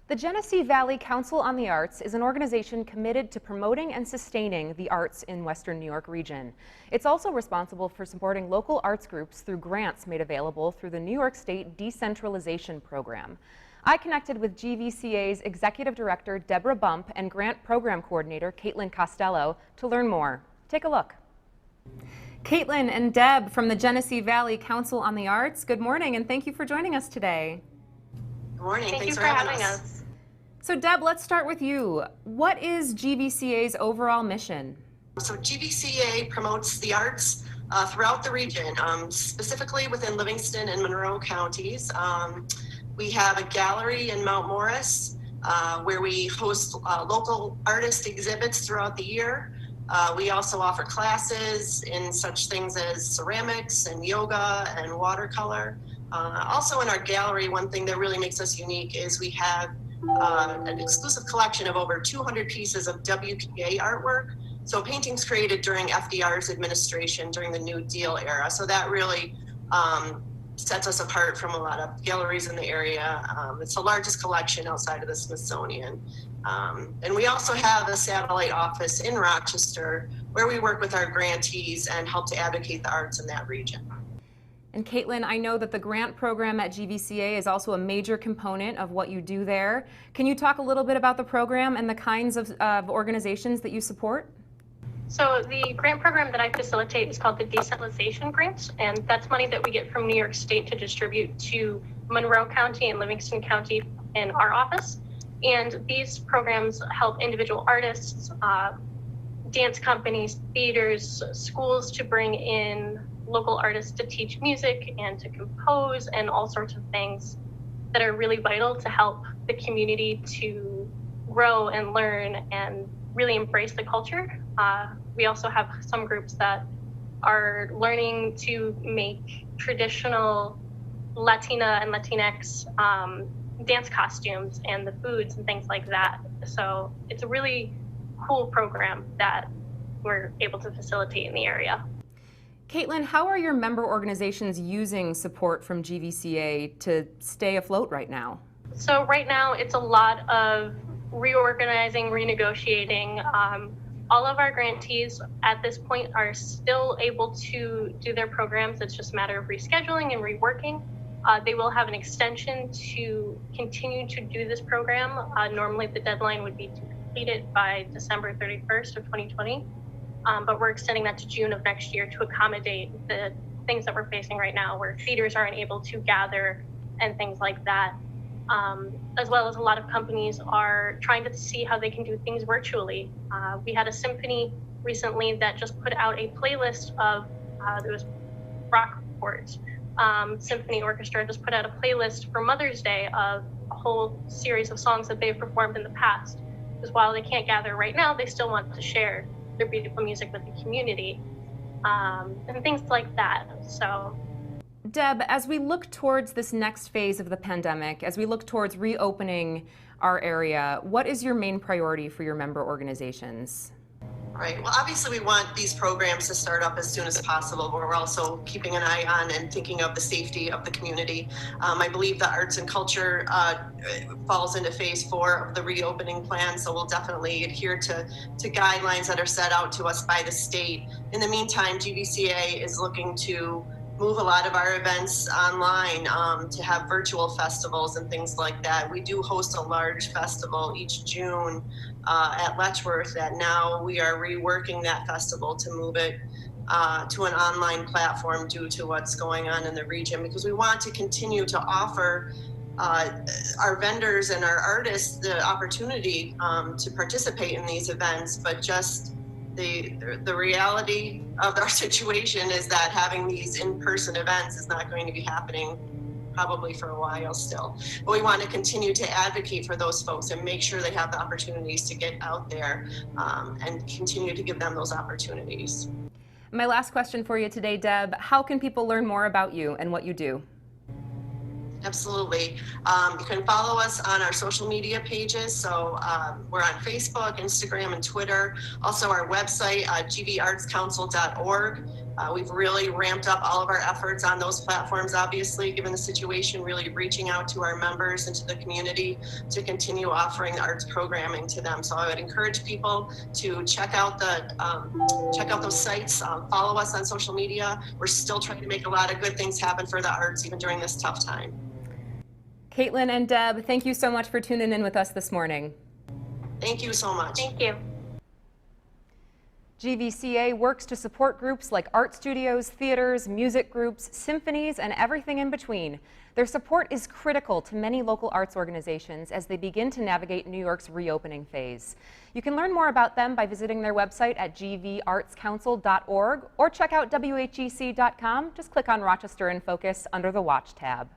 The Genesee Valley Council on the Arts is an organization committed to promoting and sustaining the arts in Western New York region. It's also responsible for supporting local arts groups through grants made available through the New York State Decentralization Program. I connected with GVCA's Executive Director Deborah and Grant Program Coordinator Katelyn Costello to learn more. Take a look. Katelyn and Deb from the Genesee Valley Council on the Arts, good morning and thank you for joining us today. Good morning. Thank Thanks you for having us. So Deb, let's start with you. What is GVCA's overall mission? So GVCA promotes the arts throughout the region, specifically within Livingston and Monroe counties. We have a gallery in Mount Morris where we host local artist exhibits throughout the year. We also offer classes in such things as ceramics and yoga and watercolor. Also in our gallery, one thing that really makes us unique is we have an exclusive collection of over 200 pieces of WPA artwork. So paintings created during FDR's administration during the New Deal era. So that really sets us apart from a lot of galleries in the area. It's the largest collection outside of the Smithsonian. And we also have a satellite office in Rochester where we work with our grantees and help to advocate the arts in that region. And Katelyn, I know that the grant program at GVCA is also a major component of what you do there. Can you talk a little bit about the program and the kinds of organizations that you support? So the grant program that I facilitate is called the Decentralization Grants, and that's money that we get from New York State to distribute to Monroe County and Livingston County in our office. And these programs help individual artists, dance companies, theaters, schools to bring in local artists to teach music and to compose and all sorts of things that are really vital to help the community to grow and learn and really embrace the culture. We also have some groups that are learning to make traditional Latina and Latinx dance costumes and the foods and things like that. So it's a really cool program that we're able to facilitate in the area. Katelyn, how are your member organizations using support from GVCA to stay afloat right now? So right now it's a lot of reorganizing, renegotiating. All of our grantees at this point are still able to do their programs. It's just a matter of rescheduling and reworking. They will have an extension to continue to do this program. Normally the deadline would be to complete it by December 31st of 2020. But we're extending that to June of next year to accommodate the things that we're facing right now where theaters aren't able to gather and things like that. As well as a lot of companies are trying to see how they can do things virtually. We had a symphony recently that just put out a playlist of, there was Rockport Symphony Orchestra just put out a playlist for Mother's Day of a whole series of songs that they've performed in the past. Because while they can't gather right now, they still want to share their beautiful music with the community and things like that. So, Deb, as we look towards this next phase of the pandemic, as we look towards reopening our area, what is your main priority for your member organizations? Right. Well, obviously we want these programs to start up as soon as possible, but we're also keeping an eye on and thinking of the safety of the community. I believe the arts and culture falls into phase 4 of the reopening plan, so we'll definitely adhere to guidelines that are set out to us by the state. In the meantime, GVCA is looking to move a lot of our events online, to have virtual festivals and things like that. We do host a large festival each June at Letchworth that now we are reworking that festival to move it to an online platform due to what's going on in the region, because we want to continue to offer our vendors and our artists the opportunity to participate in these events, but just the reality of our situation is that having these in-person events is not going to be happening probably for a while still. But we want to continue to advocate for those folks and make sure they have the opportunities to get out there and continue to give them those opportunities. My last question for you today, Deb, how can people learn more about you and what you do? Absolutely. You can follow us on our social media pages. So we're on Facebook, Instagram, and Twitter. Also our website, gvartscouncil.org. We've really ramped up all of our efforts on those platforms, obviously, given the situation, really reaching out to our members and to the community to continue offering arts programming to them. So I would encourage people to check out those sites, follow us on social media. We're still trying to make a lot of good things happen for the arts, even during this tough time. Katelyn and Deb, thank you so much for tuning in with us this morning. Thank you so much. Thank you. GVCA works to support groups like art studios, theaters, music groups, symphonies, and everything in between. Their support is critical to many local arts organizations as they begin to navigate New York's reopening phase. You can learn more about them by visiting their website at gvartscouncil.org or check out whec.com. Just click on Rochester in Focus under the Watch tab.